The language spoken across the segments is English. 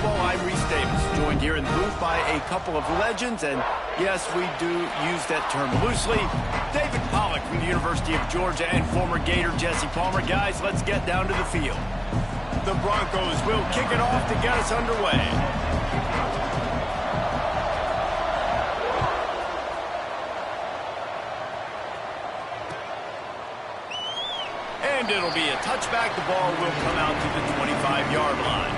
basketball. I'm Reese Davis, joined here in the booth by a couple of legends, and yes, we do use that term loosely. David Pollack from the University of Georgia and former Gator Jesse Palmer. Guys, let's get down to the field. The Broncos will kick it off to get us underway. And it'll be a touchback. The ball will come out to the 25-yard line.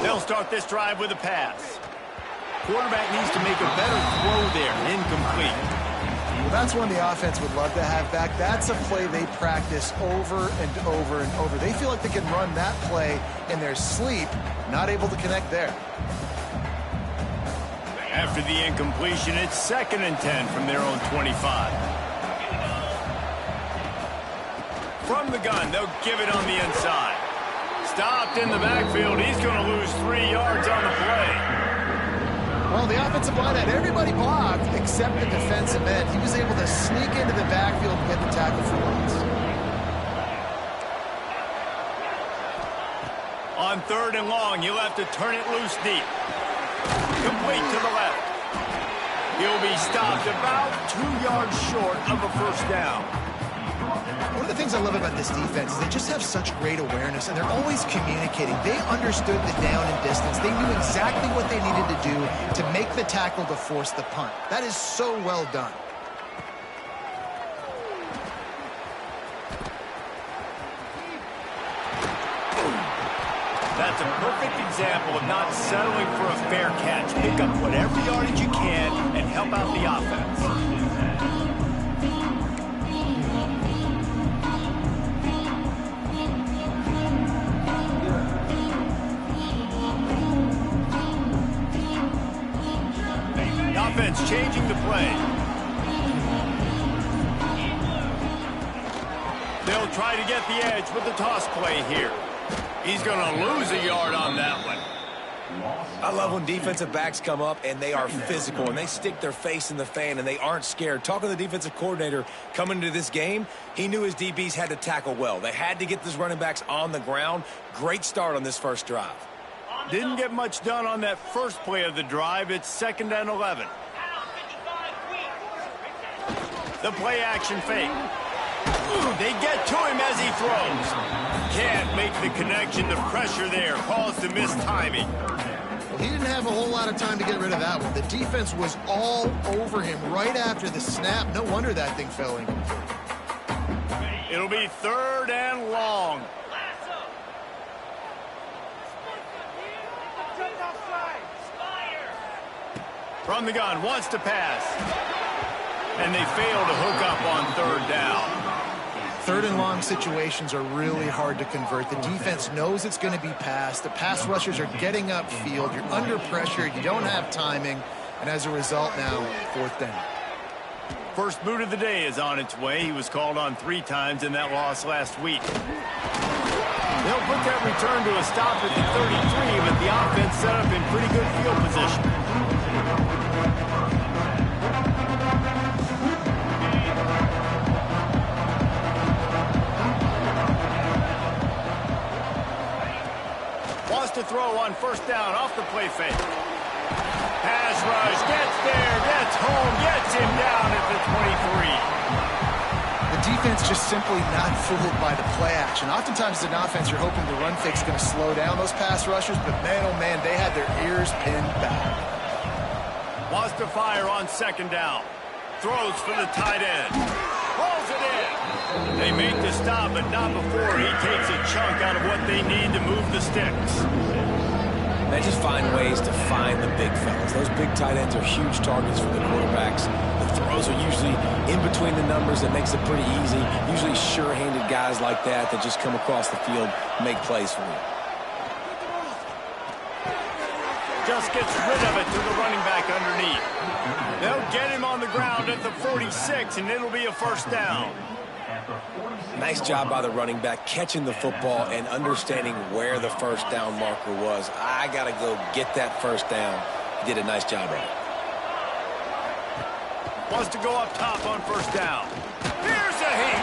They'll start this drive with a pass. Quarterback needs to make a better throw there. Incomplete. Well, that's one the offense would love to have back. That's a play they practice over and over and over. They feel like they can run that play in their sleep, not able to connect there. After the incompletion, it's 2nd and 10 from their own 25. From the gun, they'll give it on the inside. Stopped in the backfield. He's going to lose 3 yards on the play. Well, the offensive line had everybody blocked except the defensive end. He was able to sneak into the backfield and get the tackle for loss. On 3rd and long, you'll have to turn it loose deep. Complete to the left. He'll be stopped about 2 yards short of a first down. One of the things I love about this defense is they just have such great awareness, and they're always communicating. They understood the down and distance. They knew exactly what they needed to do to make the tackle to force the punt. That is so well done. That's a perfect example of not settling for a fair catch. Pick up whatever yardage you can and help out the offense. Offense changing the play. They'll try to get the edge with the toss play here. He's going to lose a yard on that one. I love when defensive backs come up and they are physical and they stick their face in the fan and they aren't scared. Talking to the defensive coordinator coming into this game, he knew his DBs had to tackle well. They had to get these running backs on the ground. Great start on this first drive. Didn't get much done on that first play of the drive. It's 2nd and 11. The play action fake. They get to him as he throws. Can't make the connection. The pressure there caused the missed timing. Well, he didn't have a whole lot of time to get rid of that one. The defense was all over him right after the snap. No wonder that thing fell incomplete. It'll be 3rd and long. From the gun, wants to pass. And they fail to hook up on 3rd down. 3rd and long situations are really hard to convert. The defense knows it's going to be passed. The pass rushers are getting upfield. You're under pressure. You don't have timing. And as a result now, 4th down. First boot of the day is on its way. He was called on 3 times in that loss last week. They'll put that return to a stop at the 33, but the offense set up in pretty good field position. Wants to throw on 1st down off the play fake. Pass rush, gets there, gets home, gets him down at the 23. The defense just simply not fooled by the play action. Oftentimes as an offense, you're hoping the run fake's going to slow down those pass rushers, but man, oh man, they had their ears pinned back. Wants to fire on 2nd down. Throws for the tight end. Pulls it in. They make the stop, but not before he takes a chunk out of what they need to move the sticks. They just find ways to find the big fellas. Those big tight ends are huge targets for the quarterbacks. The throws are usually in between the numbers. That makes it pretty easy. Usually sure-handed guys like that just come across the field, make plays for you. Just gets rid of it to the running back underneath. They'll get him on the ground at the 46, and it'll be a 1st down. Nice job by the running back, catching the football and understanding where the first down marker was. I got to go get that first down. He did a nice job of it. Wants to go up top on first down. Here's a hit.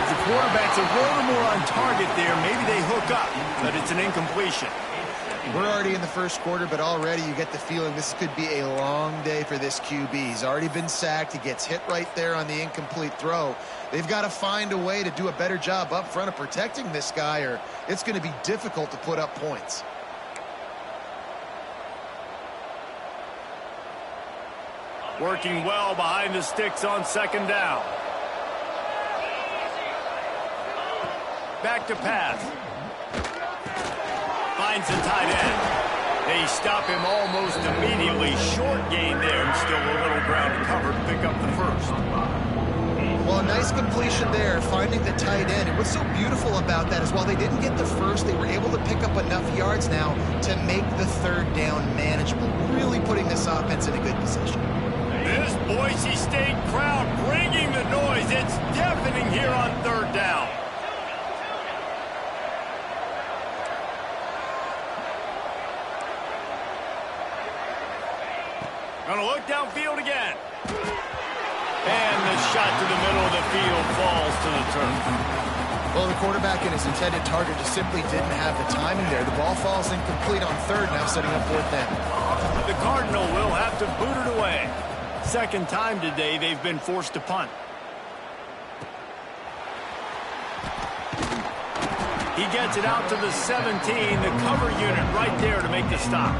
The quarterback's a little more on target there. Maybe they hook up, but it's an incompletion. We're already in the first quarter, but already you get the feeling this could be a long day for this QB. He's already been sacked. He gets hit right there on the incomplete throw. They've got to find a way to do a better job up front of protecting this guy, or it's going to be difficult to put up points. Working well behind the sticks on second down. Back to pass. Finds the tight end. They stop him almost immediately. Short gain there, and still a little ground to cover to pick up the first. Well, a nice completion there, finding the tight end. And what's so beautiful about that is while they didn't get the first, they were able to pick up enough yards now to make the third down manageable, really putting this offense in a good position. This Boise State crowd bringing the noise. It's deafening here on third down. Gonna look downfield again. And the shot to the middle of the field falls to the turf. Well, the quarterback and his intended target just simply didn't have the timing there. The ball falls incomplete on third, now setting up fourth down. The Cardinal will have to boot it away. Second time today they've been forced to punt. He gets it out to the 17, the cover unit right there to make the stop.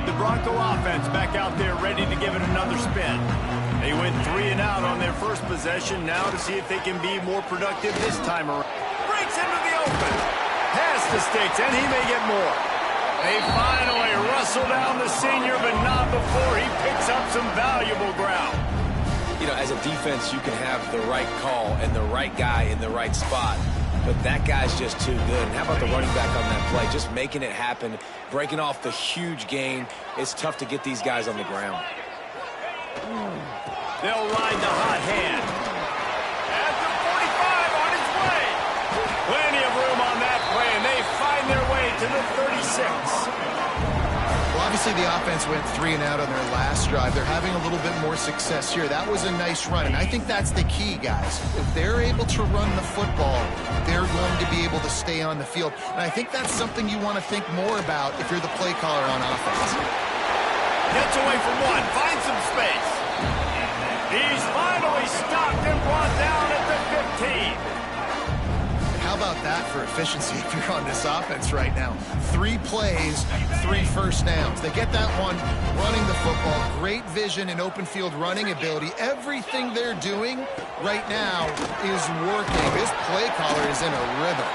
The Bronco offense back out there ready to give it another spin. They went 3 and out on their first possession, now to see if they can be more productive this time around. Breaks into the open. Has the sticks, and he may get more. They finally wrestle down the senior, but not before he picks up some valuable ground. You know, as a defense, you can have the right call and the right guy in the right spot, but that guy's just too good. And how about the running back on that play? Just making it happen, breaking off the huge gain. It's tough to get these guys on the ground. They'll ride the hot hand. At the 45 on his way. Plenty of room on that play, and they find their way to the 36. Well, obviously the offense went 3 and out on their last drive. They're having a little bit more success here. That was a nice run, and I think that's the key, guys. If they're able to run the football, they're going to be able to stay on the field. And I think that's something you want to think more about if you're the play caller on offense. Gets away from one, finds some space. He's finally stopped and brought down at the 15. How about that for efficiency if you're on this offense right now? 3 plays, 3 first downs. They get that one running the football. Great vision and open field running ability. Everything they're doing right now is working. This play caller is in a rhythm.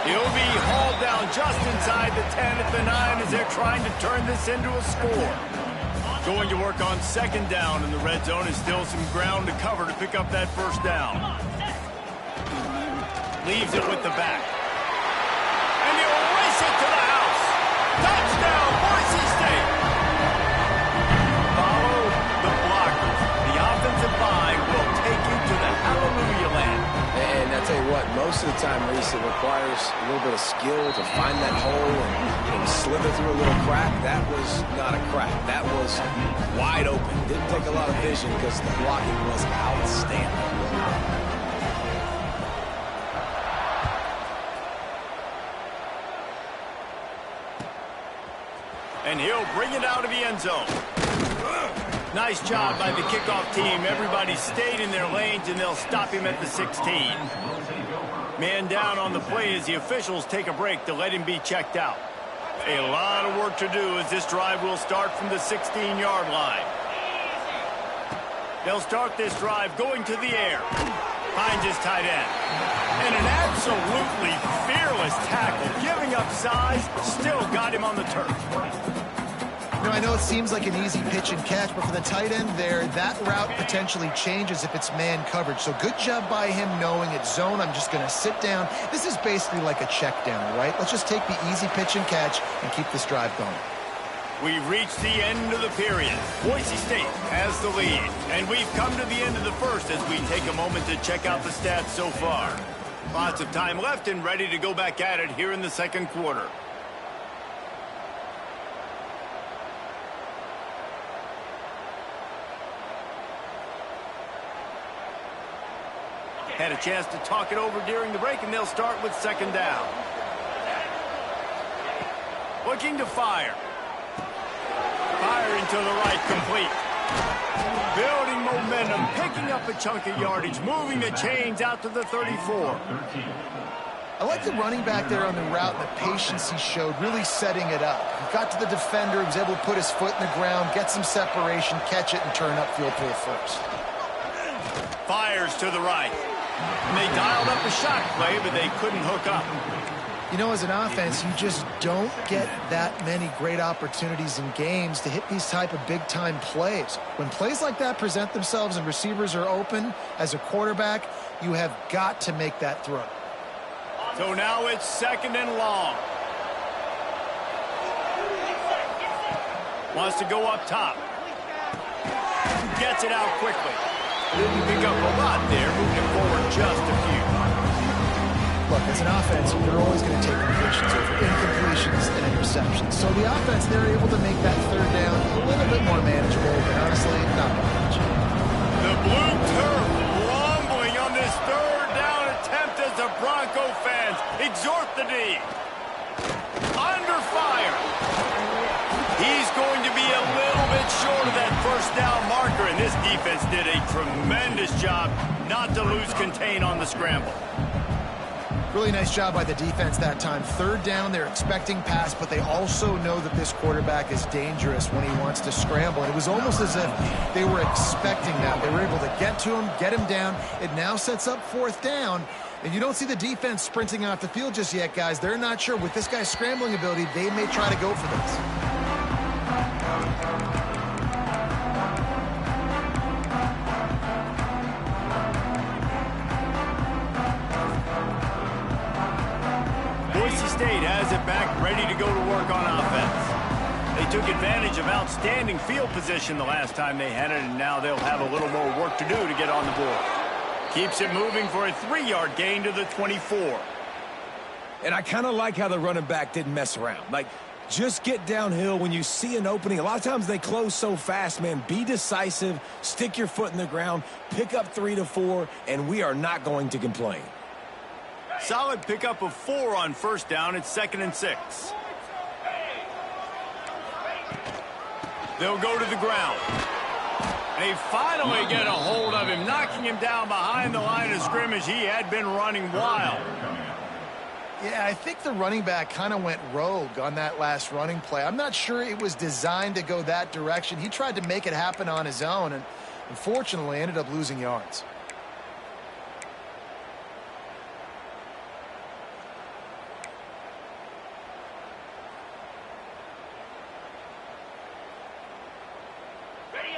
He'll be hauled down just inside the 10 at the 9 as they're trying to turn this into a score. Going to work on second down in the red zone is still some ground to cover to pick up that first down. Leaves it with the back. And he'll race it to the house. Touchdown, Boise State. Follow the blockers. The offensive line will take you to the hallelujah land. And I tell you what, most of the time, Reese, it requires a little bit of skill to find that hole and slither through a little crack. That was not a crack. That was wide open. Didn't take a lot of vision because the blocking was outstanding. And he'll bring it out of the end zone. Nice job by the kickoff team. Everybody stayed in their lanes, and they'll stop him at the 16. Man down on the play as the officials take a break to let him be checked out. A lot of work to do as this drive will start from the 16-yard line. They'll start this drive going to the air. Finds his tight end. And an absolutely fearless tackle, giving up size, still got him on the turf. You know, I know it seems like an easy pitch and catch, but for the tight end there, that route potentially changes if it's man coverage. So good job by him knowing it's zone. I'm just going to sit down. This is basically like a check down, right? Let's just take the easy pitch and catch and keep this drive going. We've reached the end of the period. Boise State has the lead. And we've come to the end of the first as we take a moment to check out the stats so far. Lots of time left and ready to go back at it here in the second quarter. Had a chance to talk it over during the break, and they'll start with second down. Looking to fire. Firing to the right, complete. Building momentum, picking up a chunk of yardage, moving the chains out to the 34. I like the running back there on the route and the patience he showed, really setting it up. He got to the defender, he was able to put his foot in the ground, get some separation, catch it, and turn upfield for the first. Fires to the right. And they dialed up a shot play, but they couldn't hook up. You know, as an offense, you just don't get that many great opportunities in games to hit these type of big-time plays. When plays like that present themselves and receivers are open, as a quarterback, you have got to make that throw. So now it's second and long. Wants to go up top. Gets it out quickly. Didn't pick up a lot there, moving it forward just a few. Look, as an offense, you're always going to take completions over incompletions and interceptions. So the offense, they're able to make that third down a little bit more manageable, but honestly, not much. The blue turf rumbling on this third down attempt as the Bronco fans exhort the D. Under fire. He's going to be a little bit short of that first down marker, and this defense did a tremendous job not to lose contain on the scramble. Really nice job by the defense that time. Third down, they're expecting pass, but they also know that this quarterback is dangerous when he wants to scramble. And it was almost as if they were expecting that. They were able to get to him, get him down. It now sets up fourth down. And you don't see the defense sprinting off the field just yet, guys. They're not sure. With this guy's scrambling ability, they may try to go for this. Boise State has it back, ready to go to work on offense. They took advantage of outstanding field position the last time they had it, and now they'll have a little more work to do to get on the board. Keeps it moving for a 3-yard gain to the 24. And I kind of like how the running back didn't mess around. Like, just get downhill when you see an opening. A lot of times they close so fast, man. Be decisive, stick your foot in the ground, pick up 3 to 4, and we are not going to complain. Solid pickup of 4 on first down. It's 2nd and 6. They'll go to the ground. They finally get a hold of him, knocking him down behind the line of scrimmage. He had been running wild. Yeah, I think the running back kind of went rogue on that last running play. I'm not sure it was designed to go that direction. He tried to make it happen on his own, and unfortunately ended up losing yards.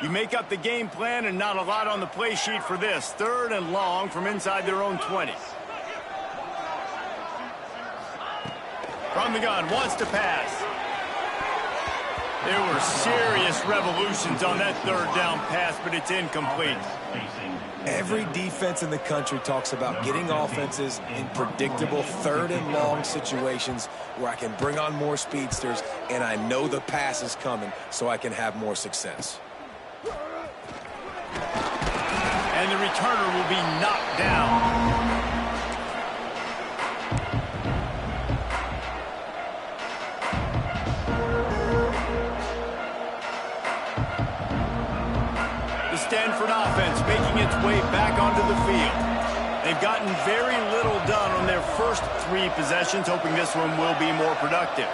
You make up the game plan and not a lot on the play sheet for this. 3rd and long from inside their own 20. From the gun, wants to pass. There were serious revolutions on that 3rd down pass, but it's incomplete. Every defense in the country talks about getting offenses in predictable 3rd and long situations where I can bring on more speedsters and I know the pass is coming so I can have more success. And the returner will be knocked down. The Stanford offense making its way back onto the field. They've gotten very little done on their first 3 possessions, hoping this one will be more productive.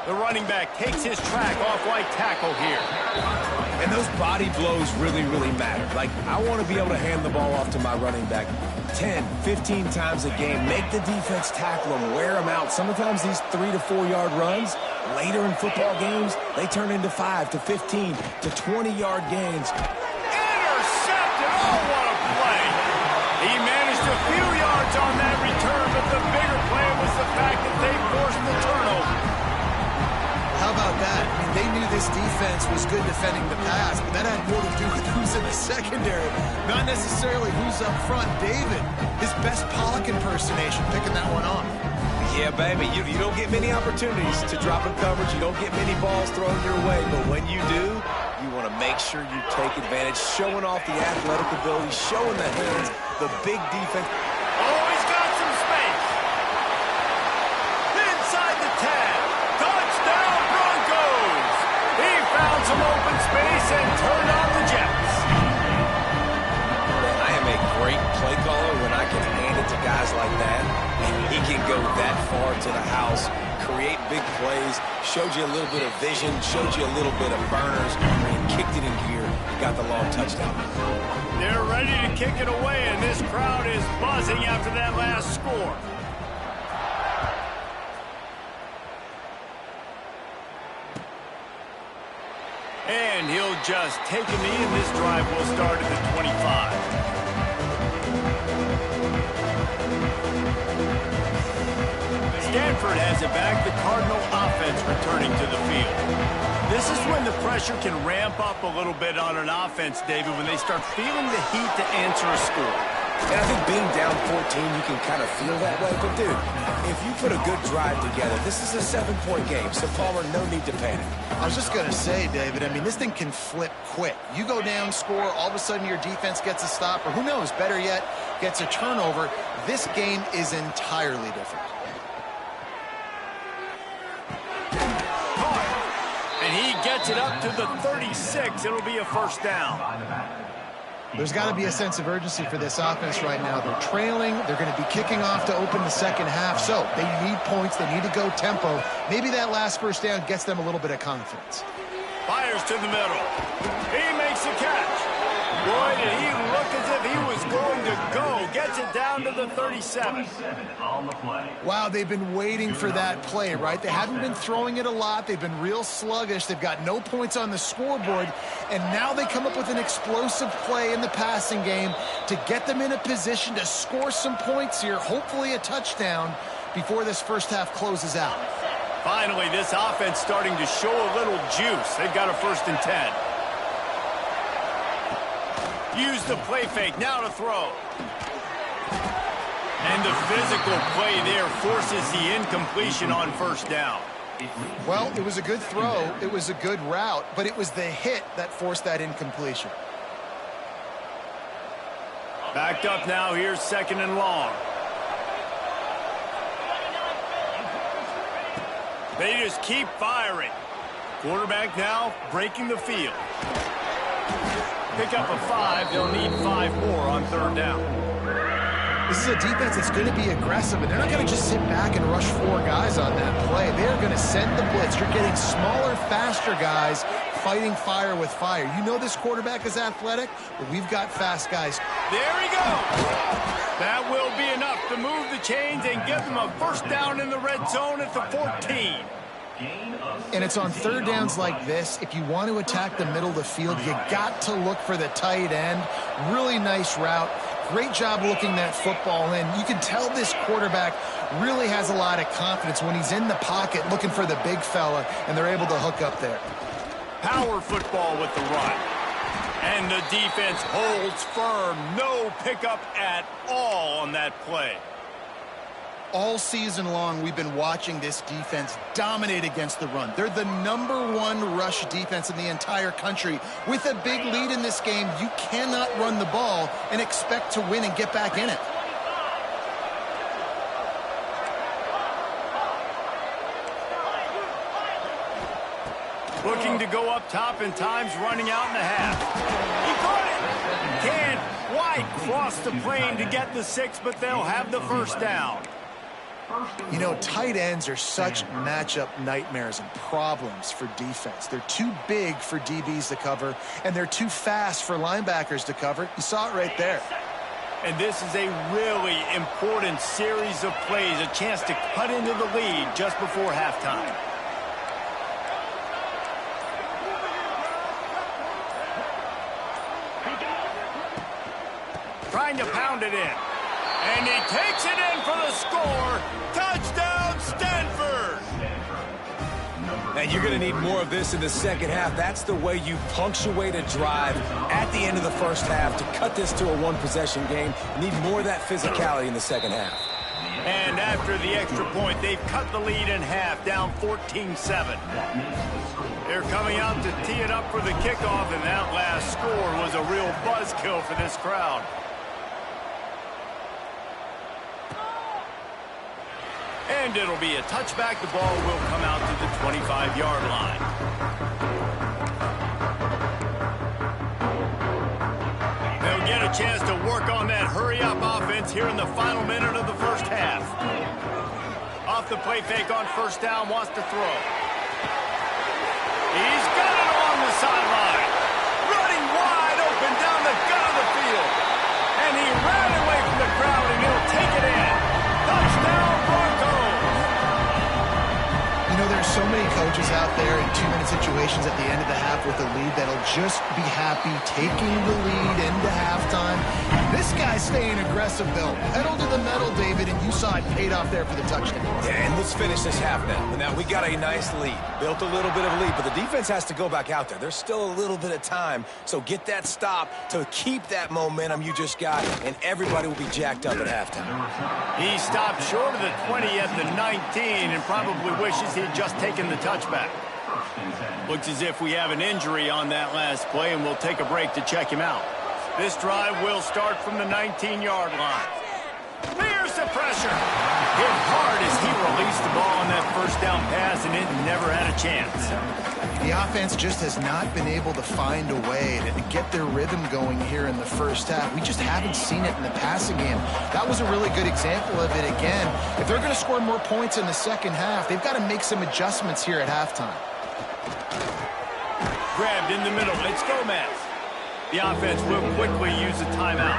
The running back takes his track off right tackle here. And those body blows really, really matter. Like, I want to be able to hand the ball off to my running back 10, 15 times a game. Make the defense tackle them, wear them out. Sometimes these 3 to 4 yard runs, later in football games, they turn into 5 to 15 to 20-yard gains. Intercepted! Oh, what a play! He managed a few yards on that return, but the bigger play was the fact that they forced the turnover. How about that? I mean, they knew this defense was good defending the pass, but that had more to do with who's in the secondary, not necessarily who's up front. David, his best Pollock impersonation, picking that one off. Yeah, baby, you don't get many opportunities to drop in coverage. You don't get many balls thrown your way, but when you do, you want to make sure you take advantage, showing off the athletic ability, showing the hands, the big defense. Oh, he's got some space. Inside the 10. Touchdown, Broncos. He found some open space and turned on the Jets. I am a great play caller when I can hand it to guys like that. And he can go that far to the house, create big plays, showed you a little bit of vision, showed you a little bit of burners, and kicked it in gear. Got the long touchdown. They're ready to kick it away, and this crowd is buzzing after that last score. And he'll just take a knee, and this drive will start at the 25. Stanford has it back, the Cardinal offense returning to the field. This is when the pressure can ramp up a little bit on an offense, David, when they start feeling the heat to answer a score. And I think being down 14, you can kind of feel that way. But, dude, if you put a good drive together, this is a 7-point game, so Palmer, no need to panic. I was just going to say, David, I mean, this thing can flip quick. You go down, score, all of a sudden your defense gets a stop, or who knows, better yet, gets a turnover. This game is entirely different. And he gets it up to the 36. It'll be a first down. There's got to be a sense of urgency for this offense right now. They're trailing. They're going to be kicking off to open the second half. So they need points. They need to go tempo. Maybe that last first down gets them a little bit of confidence. Fires to the middle. He makes a catch. Boy, did he look as if he was going to go. Gets it down to the 37. Wow, they've been waiting for that play, right? They haven't been throwing it a lot. They've been real sluggish. They've got no points on the scoreboard. And now they come up with an explosive play in the passing game to get them in a position to score some points here, hopefully a touchdown, before this first half closes out. Finally, this offense starting to show a little juice. They've got a 1st and 10. Use the play fake, now to throw. And the physical play there forces the incompletion on first down. Well, it was a good throw, it was a good route, but it was the hit that forced that incompletion. Backed up now, here's 2nd and long. They just keep firing. Quarterback now breaking the field. Pick up a 5. They'll need 5 more on 3rd down. This is a defense that's going to be aggressive, and they're not going to just sit back and rush 4 guys on that play. They're going to send the blitz. You're getting smaller, faster guys fighting fire with fire. You know this quarterback is athletic, but we've got fast guys. There he goes. That will be enough to move the chains and give them a first down in the red zone at the 14. And it's on 3rd downs like this. If you want to attack the middle of the field, you got to look for the tight end. Really nice route. Great job looking that football in. You can tell this quarterback really has a lot of confidence when he's in the pocket looking for the big fella, and they're able to hook up there. Power football with the run. And the defense holds firm. No pickup at all on that play. All season long, we've been watching this defense dominate against the run. They're the #1 rush defense in the entire country. With a big lead in this game, you cannot run the ball and expect to win and get back in it. Looking to go up top, and time's running out in the half. He caught it. Can't quite cross the plane to get the 6, but they'll have the first down. You know, tight ends are such matchup nightmares and problems for defense. They're too big for DBs to cover, and they're too fast for linebackers to cover. You saw it right there. And this is a really important series of plays, a chance to cut into the lead just before halftime. Trying to pound it in. And he takes it in for the score. Touchdown, Stanford! And you're going to need more of this in the second half. That's the way you punctuate a drive at the end of the first half to cut this to a one-possession game. You need more of that physicality in the second half. And after the extra point, they've cut the lead in half, down 14-7. They're coming out to tee it up for the kickoff, and that last score was a real buzzkill for this crowd. And it'll be a touchback. The ball will come out to the 25-yard line. They'll get a chance to work on that hurry-up offense here in the final minute of the first half. Off the play fake on first down, wants to throw. He's got it along the sideline. Running wide open down the gut of the field. And he ran away from the crowd, and he'll take it in. Touchdown, Broncos! You know, there's so many coaches out there in two-minute situations at the end of the half with a lead that'll just be happy taking the lead into halftime. This guy's staying aggressive, though. Pedal to the metal, David, and you saw it paid off there for the touchdown. Yeah, and let's finish this half now. Now, we got a nice lead. Built a little bit of a lead, but the defense has to go back out there. There's still a little bit of time, so get that stop to keep that momentum you just got, and everybody will be jacked up at halftime. He stopped short of the 20 at the 19 and probably wishes he'd just taken the touchback. Looks as if we have an injury on that last play, and we'll take a break to check him out. This drive will start from the 19-yard line. There's the pressure. Hit hard as he released the ball on that first down pass, and it never had a chance. The offense just has not been able to find a way to get their rhythm going here in the first half. We just haven't seen it in the passing game. That was a really good example of it again. If they're going to score more points in the second half, they've got to make some adjustments here at halftime. Grabbed in the middle. It's Gomez. The offense will quickly use a timeout.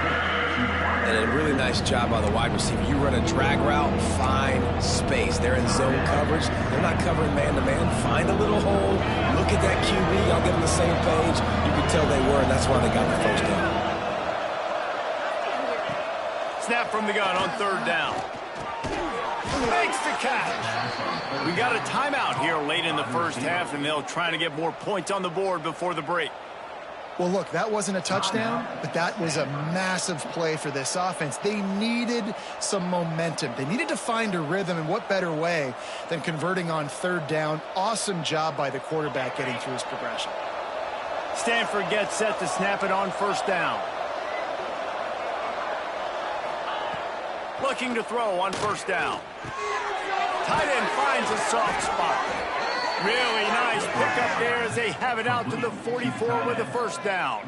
And a really nice job by the wide receiver. You run a drag route, find space. They're in zone coverage. They're not covering man-to-man. Find a little hole. Look at that QB. I'll get on the same page. You can tell they were, and that's why they got the first down. Snap from the gun on third down. Makes the catch. We got a timeout here late in the first half, and they'll try to get more points on the board before the break. Well, look, that wasn't a touchdown, but that was a massive play for this offense. They needed some momentum. They needed to find a rhythm, and what better way than converting on third down. Awesome job by the quarterback getting through his progression. Stanford gets set to snap it on first down. Looking to throw on first down. Tight end finds a soft spot. Really nice pickup there as they have it out to the 44 with a first down.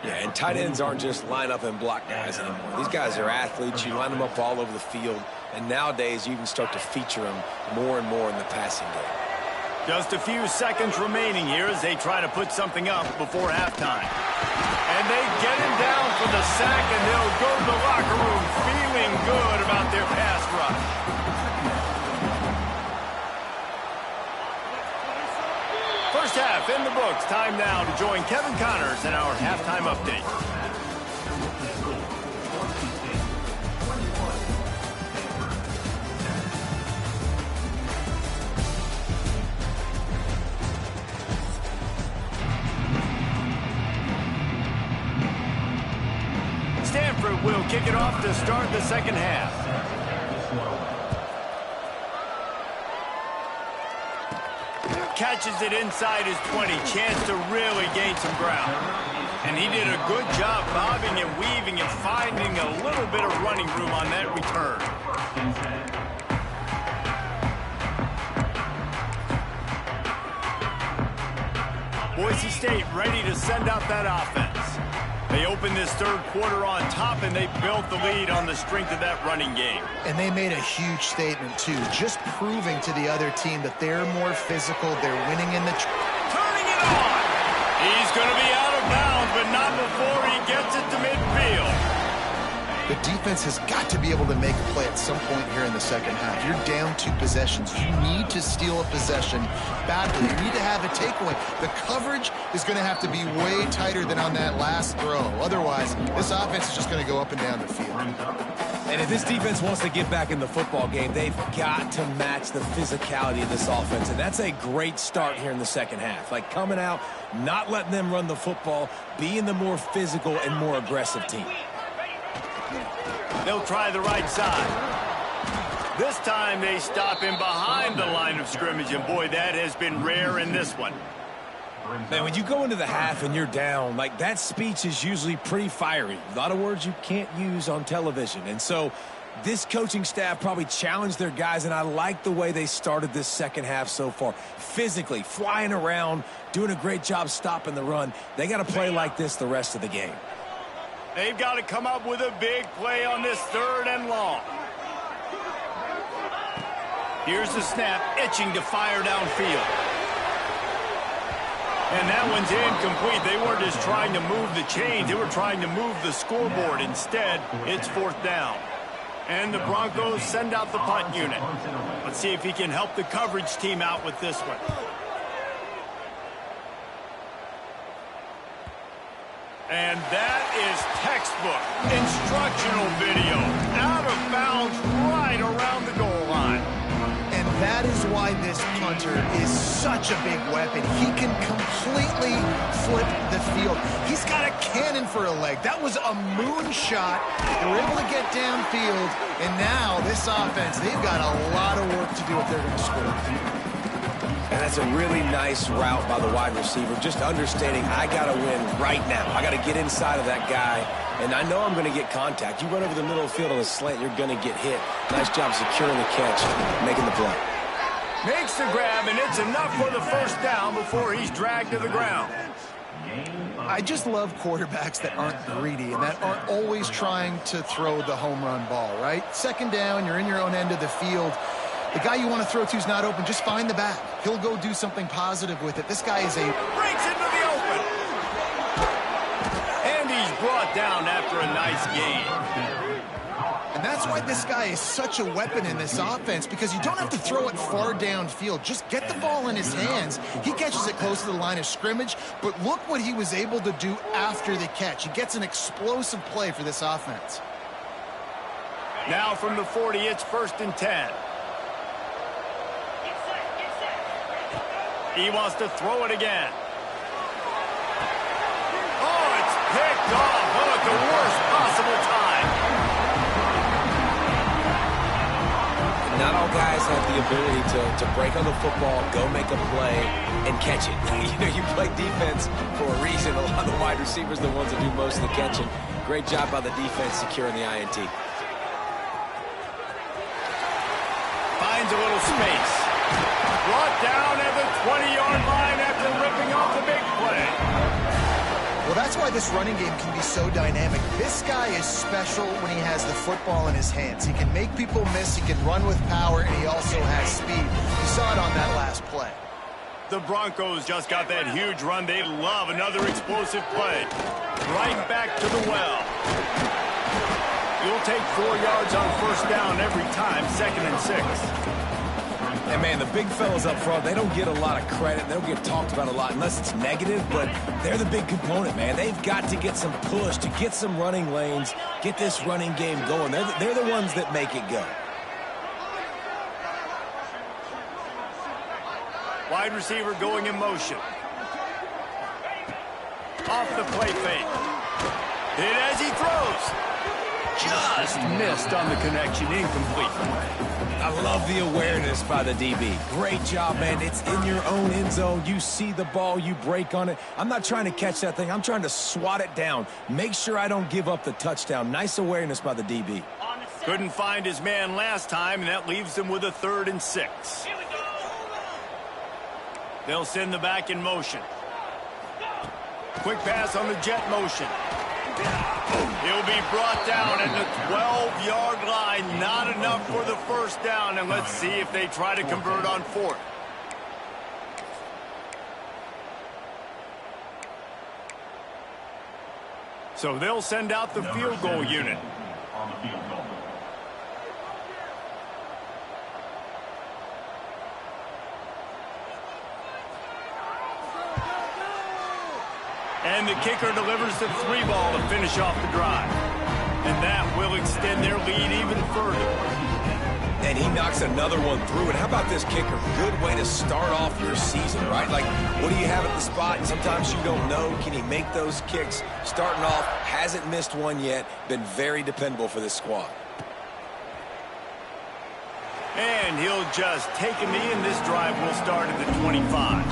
Yeah, and tight ends aren't just line up and block guys anymore. These guys are athletes. You line them up all over the field. And nowadays, you can start to feature them more and more in the passing game. Just a few seconds remaining here as they try to put something up before halftime. And they get him down for the sack, and they'll go to the locker room feeling good about their pass rush. First half in the books. Time now to join Kevin Connors in our halftime update. Stanford will kick it off to start the second half. Catches it inside his 20. Chance to really gain some ground. And he did a good job bobbing and weaving and finding a little bit of running room on that return. Boise State ready to send out that offense. They opened this third quarter on top, and they built the lead on the strength of that running game. And they made a huge statement, too, just proving to the other team that they're more physical, they're winning in the... Turning it on! He's going to be out of bounds, but not before he gets it to midfield. The defense has got to be able to make a play at some point here in the second half. You're down 2 possessions. You need to steal a possession badly. You need to have a takeaway. The coverage is going to have to be way tighter than on that last throw. Otherwise, this offense is just going to go up and down the field. And if this defense wants to get back in the football game, they've got to match the physicality of this offense. And that's a great start here in the second half. Like coming out, not letting them run the football, being the more physical and more aggressive team. They'll try the right side. This time they stop him behind the line of scrimmage, and boy, that has been rare in this one. Man, when you go into the half and you're down, like that speech is usually pretty fiery. A lot of words you can't use on television. And so this coaching staff probably challenged their guys, and I like the way they started this second half so far. Physically, flying around, doing a great job stopping the run. They got to play like this the rest of the game. They've got to come up with a big play on this 3rd and long. Here's the snap, itching to fire downfield. And that one's incomplete. They weren't just trying to move the chains. They were trying to move the scoreboard. Instead, it's 4th down. And the Broncos send out the punt unit. Let's see if he can help the coverage team out with this one. And that is textbook instructional video. Out of bounds right around the goal line. And that is why this punter is such a big weapon. He can completely flip the field. He's got a cannon for a leg. That was a moonshot. They were able to get downfield, and now this offense, they've got a lot of work to do if they're going to score. And that's a really nice route by the wide receiver, just understanding I got to win right now. I got to get inside of that guy, and I know I'm going to get contact. You run over the middle of the field on a slant, you're going to get hit. Nice job securing the catch, making the play. Makes the grab, and it's enough for the 1st down before he's dragged to the ground. I just love quarterbacks that aren't greedy and that aren't always trying to throw the home run ball, right? 2nd down, you're in your own end of the field. The guy you want to throw to is not open. Just find the back. He'll go do something positive with it. This guy is breaks into the open. And he's brought down after a nice gain. And that's why this guy is such a weapon in this offense, because you don't have to throw it far downfield. Just get the ball in his hands. He catches it close to the line of scrimmage, but look what he was able to do after the catch. He gets an explosive play for this offense. Now from the 40, it's 1st and 10. He wants to throw it again. Oh, it's picked off. Oh, at the worst possible time. Not all guys have the ability to break on the football, go make a play, and catch it. You know, you play defense for a reason. A lot of the wide receivers are the ones that do most of the catching. Great job by the defense securing the INT. Finds a little space. Brought down at the 20-yard line after ripping off the big play. Well, that's why this running game can be so dynamic. This guy is special when he has the football in his hands. He can make people miss, he can run with power, and he also has speed. You saw it on that last play. The Broncos just got that huge run. They love another explosive play. Right back to the well. You'll take 4 yards on 1st down every time, 2nd and 6. And, man, the big fellas up front, they don't get a lot of credit. They don't get talked about a lot unless it's negative, but they're the big component, man. They've got to get some push, to get some running lanes, get this running game going. They're the ones that make it go. Wide receiver going in motion. Off the play fake. Hit as he throws. Just missed on the connection, incomplete. I love the awareness by the DB. Great job, man. It's in your own end zone. You see the ball, you break on it. I'm not trying to catch that thing. I'm trying to swat it down. Make sure I don't give up the touchdown. Nice awareness by the DB. Couldn't find his man last time, and that leaves him with a 3rd and 6. They'll send the back in motion. Quick pass on the jet motion. He'll be brought down at the 12-yard line. Not enough for the 1st down, and let's see if they try to convert on 4th. So they'll send out the field goal unit. And the kicker delivers the 3 ball to finish off the drive. And that will extend their lead even further. And he knocks another one through. And how about this kicker? Good way to start off your season, right? Like, what do you have at the spot? And sometimes you don't know. Can he make those kicks? Starting off, hasn't missed one yet. Been very dependable for this squad. And he'll just take a knee, and this drive will start at the 25.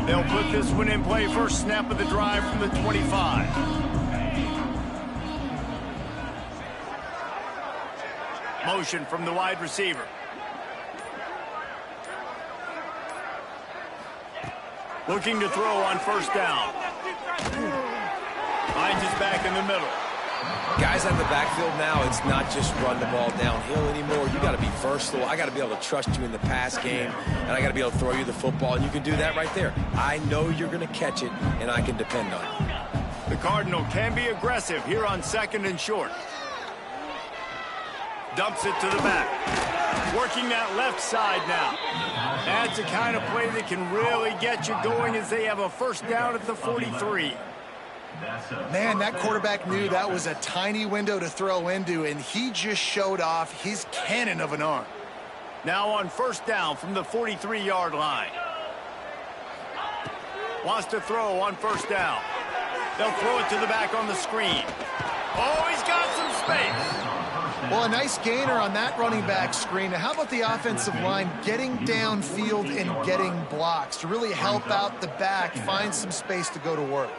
They'll put this one in play. First snap of the drive from the 25. Motion from the wide receiver. Looking to throw on first down. Finds his back in the middle. Guys out the backfield now, it's not just run the ball downhill anymore. You got to be versatile. I got to be able to trust you in the pass game, and I got to be able to throw you the football, and you can do that right there. I know you're going to catch it, and I can depend on it. The Cardinal can be aggressive here on 2nd and short. Dumps it to the back. Working that left side now. That's the kind of play that can really get you going as they have a first down at the 43. Man, that quarterback knew that was a tiny window to throw into, and he just showed off his cannon of an arm. Now on first down from the 43-yard line. Wants to throw on first down. They'll throw it to the back on the screen. Oh, he's got some space. Well, a nice gainer on that running back screen. Now, how about the offensive line getting downfield and getting blocks to really help out the back, find some space to go to work?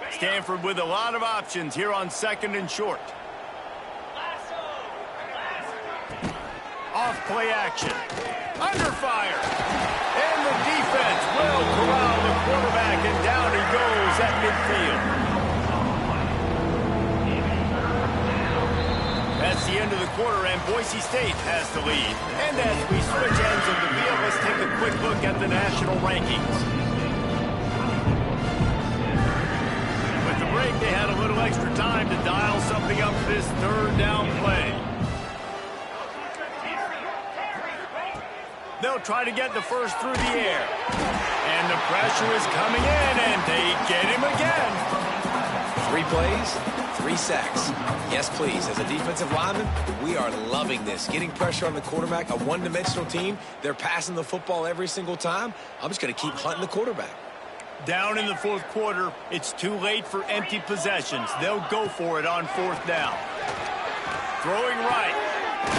Stanford with a lot of options here on 2nd and short. Off play action. Under fire. And the defense will corral the quarterback, and down he goes at midfield. That's the end of the quarter, and Boise State has the lead. And as we switch ends of the field, let's take a quick look at the national rankings. With the break, they had a little extra time to dial something up for this 3rd down play. They'll try to get the first through the air. And the pressure is coming in, and they get him again. 3 plays, 3 sacks. Yes, please. As a defensive lineman, we are loving this. Getting pressure on the quarterback, a one-dimensional team. They're passing the football every single time. I'm just going to keep hunting the quarterback. Down in the 4th quarter, it's too late for empty possessions. They'll go for it on 4th down. Throwing right.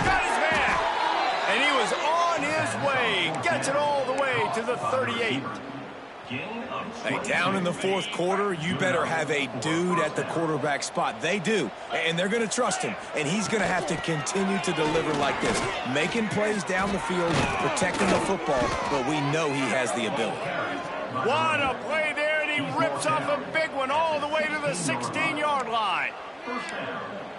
Got his man. And he was on his way. Gets it all the way to the 38. Hey, down in the 4th quarter, you better have a dude at the quarterback spot. They do, and they're going to trust him, and he's going to have to continue to deliver like this, making plays down the field, protecting the football, but we know he has the ability. What a play there, and he rips off a big one all the way to the 16-yard line.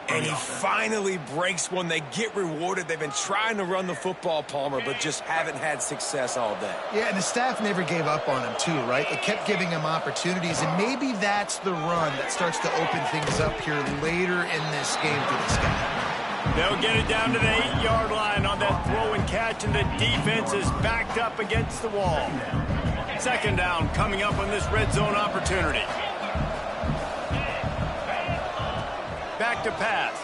And he finally breaks one. They get rewarded. They've been trying to run the football, Palmer, but just haven't had success all day. Yeah, and the staff never gave up on him, too, right? They kept giving him opportunities, and maybe that's the run that starts to open things up here later in this game for this guy. They'll get it down to the 8-yard line on that throw and catch, and the defense is backed up against the wall. 2nd down coming up on this red zone opportunity. Back to pass.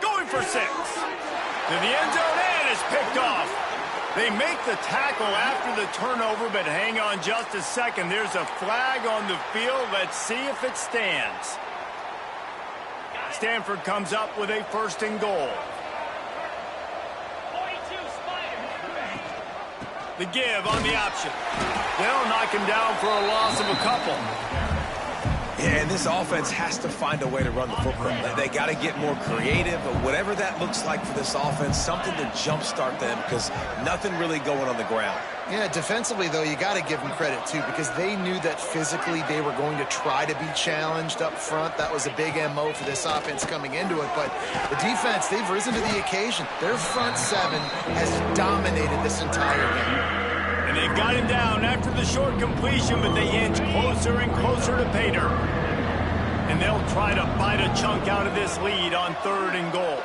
Going for 6. To the end zone, and it's picked off. They make the tackle after the turnover, but hang on just a second. There's a flag on the field. Let's see if it stands. Stanford comes up with a 1st and goal. The give on the option. They'll knock him down for a loss of a couple. Yeah, and this offense has to find a way to run the football. They got to get more creative, but whatever that looks like for this offense, something to jumpstart them, because nothing really going on the ground. Yeah, defensively, though, you got to give them credit, too, because they knew that physically they were going to try to be challenged up front. That was a big MO for this offense coming into it. But the defense, they've risen to the occasion. Their front 7 has dominated this entire game. And they've got him down after the short completion, but they inch closer and closer to pay dirt. And they'll try to bite a chunk out of this lead on 3rd and goal.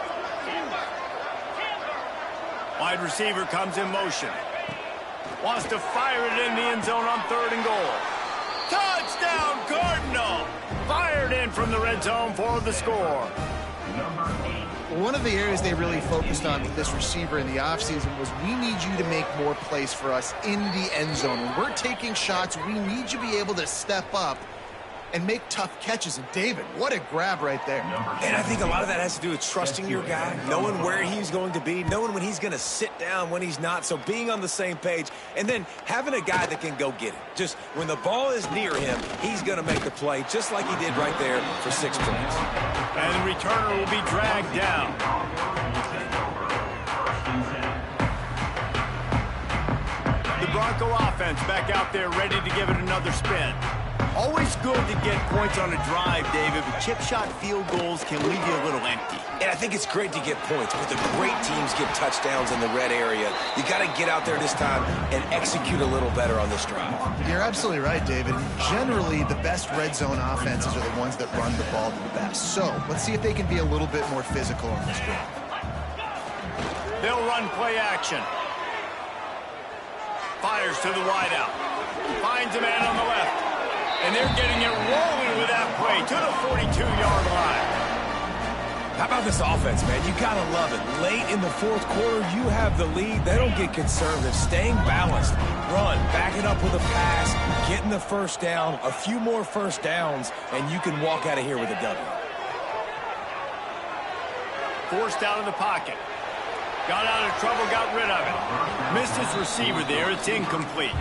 Wide receiver comes in motion. Wants to fire it in the end zone on 3rd and goal. Touchdown, Cardinal! Fired in from the red zone for the score. One of the areas they really focused on with this receiver in the offseason was we need you to make more plays for us in the end zone. When we're taking shots, we need you to be able to step up and make tough catches. And David, what a grab right there. And I think a lot of that has to do with trusting your guy, knowing where he's going to be, knowing when he's going to sit down, when he's not, so being on the same page, and then having a guy that can go get it. Just when the ball is near him, he's going to make the play, just like he did right there for 6 points. And the returner will be dragged down. The Bronco offense back out there ready to give it another spin. Always good to get points on a drive, David, but chip shot field goals can leave you a little empty. And I think it's great to get points, but the great teams get touchdowns in the red area. You got to get out there this time and execute a little better on this drive. You're absolutely right, David. Generally, the best red zone offenses are the ones that run the ball the best. So let's see if they can be a little bit more physical on this drive. They'll run play action. Fires to the wideout. Finds a man on the left. And they're getting it rolling with that play to the 42-yard line. How about this offense, man? You got to love it. Late in the 4th quarter, you have the lead. They don't get conservative. Staying balanced. Run. Back it up with a pass. Getting the first down. A few more first downs, and you can walk out of here with a W. Forced out of the pocket. Got out of trouble, got rid of it. Missed his receiver there. It's incomplete.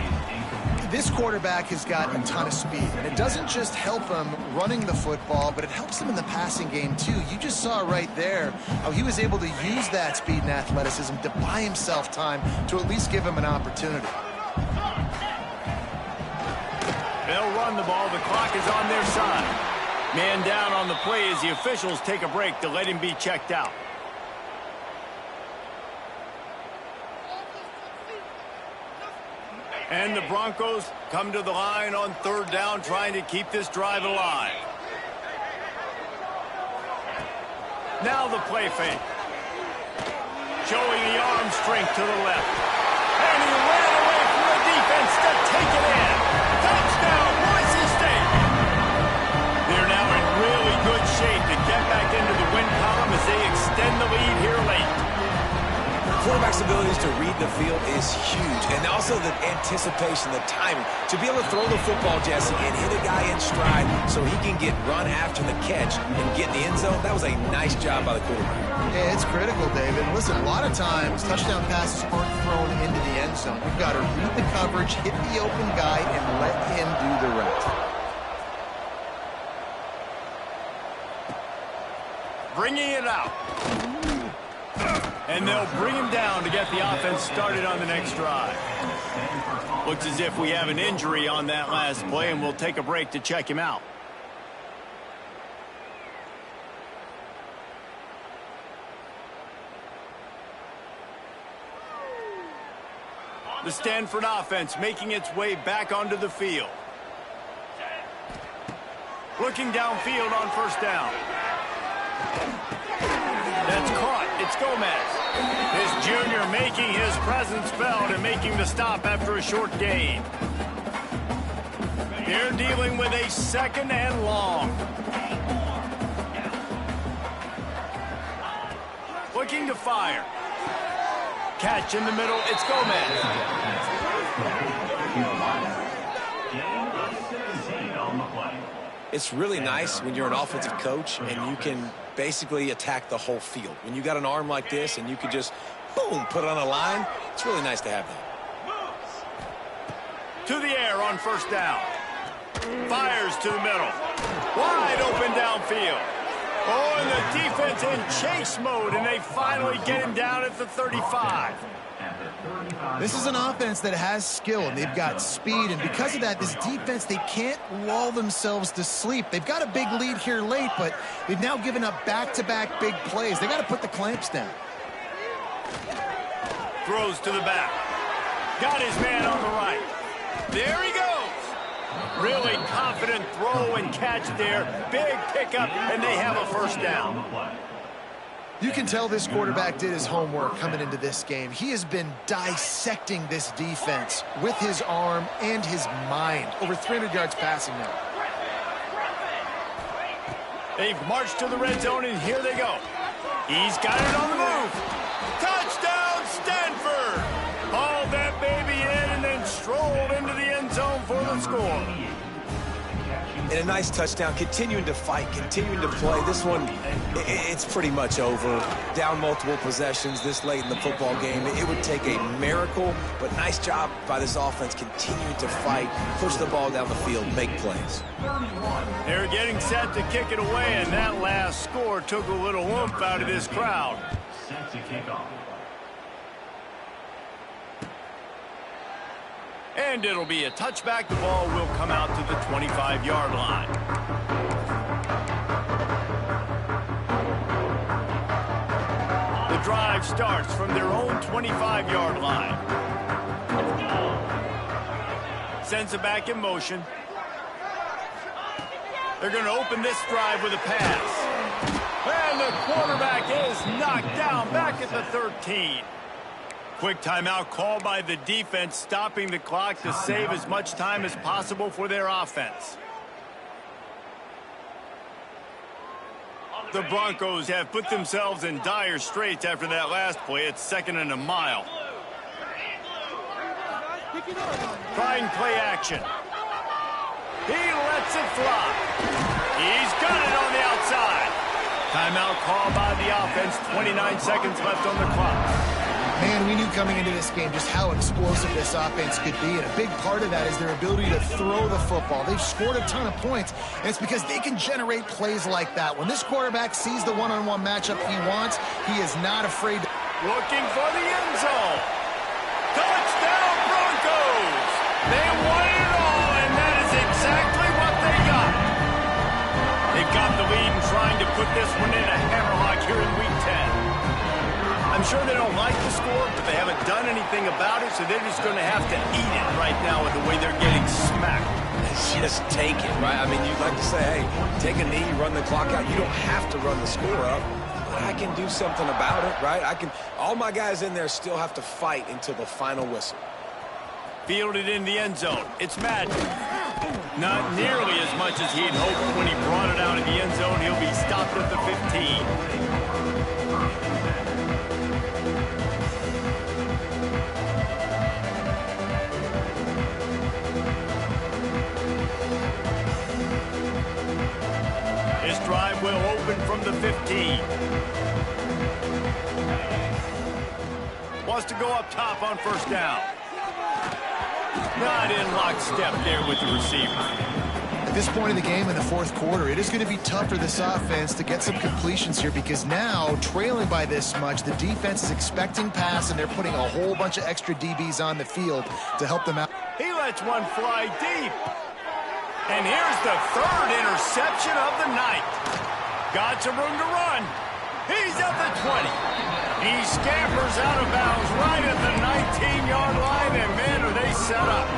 This quarterback has got a ton of speed, and it doesn't just help him running the football, but it helps him in the passing game, too. You just saw right there how he was able to use that speed and athleticism to buy himself time to at least give him an opportunity. They'll run the ball. The clock is on their side. Man down on the play as the officials take a break to let him be checked out. And the Broncos come to the line on 3rd down, trying to keep this drive alive. Now the play fake. Showing the arm strength to the left. And he ran away from the defense to take it in. Touchdown, Boise State. They're now in really good shape to get back into the win column as they extend the lead here late. Quarterback's abilities to read the field is huge, and also the anticipation, the timing. To be able to throw the football, Jesse, and hit a guy in stride so he can get run after the catch and get in the end zone, that was a nice job by the quarterback. Yeah, it's critical, David. Listen, a lot of times, touchdown passes aren't thrown into the end zone. You've got to read the coverage, hit the open guy, and let him do the rest. Bringing it out. And they'll bring him down to get the offense started on the next drive. Looks as if we have an injury on that last play, and we'll take a break to check him out. The Stanford offense making its way back onto the field. Looking downfield on 1st down. That's caught. It's Gomez. This junior making his presence felt and making the stop after a short gain. They're dealing with a 2nd and long. Looking to fire. Catch in the middle. It's Gomez. It's really nice when you're an offensive coach and you can basically attack the whole field. When you got an arm like this and you can just, boom, put it on a line, it's really nice to have that. To the air on 1st down. Fires to the middle. Wide open downfield. Oh, and the defense in chase mode, and they finally get him down at the 35. This is an offense that has skill, and they've got speed, and because of that, this defense, they can't lull themselves to sleep. They've got a big lead here late, but they've now given up back-to-back big plays. They got to put the clamps down. Throws to the back. Got his man on the right. There he goes. Really confident throw and catch there. Big pickup, and they have a 1st down. You can tell this quarterback did his homework coming into this game. He has been dissecting this defense with his arm and his mind. Over 300 yards passing now. They've marched to the red zone, and here they go. He's got it on the move. Touchdown, Stanford! Hauled that baby in and then strolled into the end zone for the score. And a nice touchdown, continuing to fight, continuing to play. This one, it's pretty much over. Down multiple possessions this late in the football game. It would take a miracle, but nice job by this offense continuing to fight, push the ball down the field, make plays. They're getting set to kick it away, and that last score took a little oomph out of this crowd. Set to kick off. And it'll be a touchback. The ball will come out to the 25-yard line. The drive starts from their own 25-yard line. Sends it back in motion. They're going to open this drive with a pass. And the quarterback is knocked down back at the 13. Quick timeout called by the defense, stopping the clock to save as much time as possible for their offense. The Broncos have put themselves in dire straits after that last play. It's 2nd and a mile. Trying play action. He lets it fly. He's got it on the outside. Timeout called by the offense. 29 seconds left on the clock. Man, we knew coming into this game just how explosive this offense could be, and a big part of that is their ability to throw the football. They've scored a ton of points, and it's because they can generate plays like that. When this quarterback sees the one-on-one matchup he wants, he is not afraid to... Looking for the end zone. Touchdown, Broncos! They won it all, and that is exactly what they got. They got the lead and trying to put this one in a hammerlock here in Week 10. I'm sure they don't like the score, but they haven't done anything about it, so they're just going to have to eat it right now with the way they're getting smacked. Just take it, right? I mean, you'd like to say, hey, take a knee, run the clock out. You don't have to run the score up, but I can do something about it, right? All my guys in there still have to fight until the final whistle. Fielded in the end zone. It's Madden. Not nearly as much as he'd hoped when he brought it out in the end zone. He'll be stopped at the 15. Drive will open from the 15. Wants to go up top on first down. Not in lockstep there with the receiver. At this point in the game in the fourth quarter, it is going to be tough for this offense to get some completions here because now, trailing by this much, the defense is expecting pass, and they're putting a whole bunch of extra DBs on the field to help them out. He lets one fly deep. And here's the 3rd interception of the night. Got some room to run. He's at the 20. He scampers out of bounds right at the 19-yard line, and man, are they set up.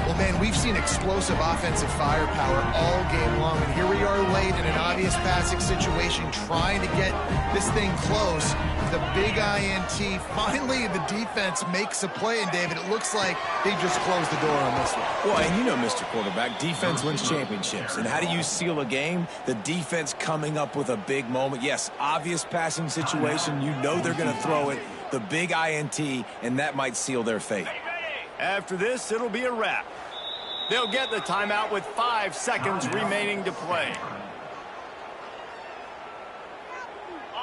Well, man, we've seen explosive offensive firepower all game long, and here we are late in an obvious passing situation trying to get this thing close. The big INT. Finally, the defense makes a play, and David, it looks like they just closed the door on this one. Well, and you know, Mr. Quarterback, defense wins championships. And how do you seal a game? The defense coming up with a big moment. Yes, obvious passing situation. You know they're going to throw it. The big INT, and that might seal their fate. After this, it'll be a wrap. They'll get the timeout with 5 seconds remaining to play.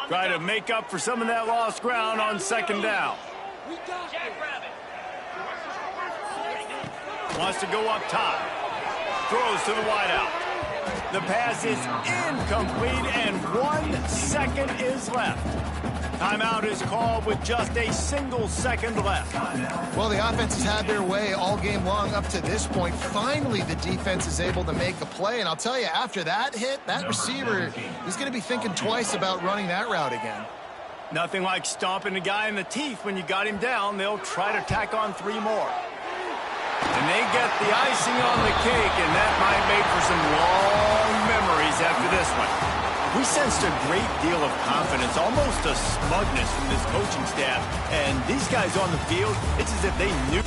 Try to make up for some of that lost ground on second down. Wants to go up top. Throws to the wideout. The pass is incomplete, and 1 second is left. Timeout is called with just a single second left. Well, the offense has had their way all game long up to this point. Finally, the defense is able to make a play. And I'll tell you, after that hit, that receiver is going to be thinking twice about running that route again. Nothing like stomping a guy in the teeth when you got him down. They'll try to tack on 3 more. And they get the icing on the cake, and that might make for some long memories after this one. We sensed a great deal of confidence, almost a smugness from this coaching staff. And these guys on the field, it's as if they knew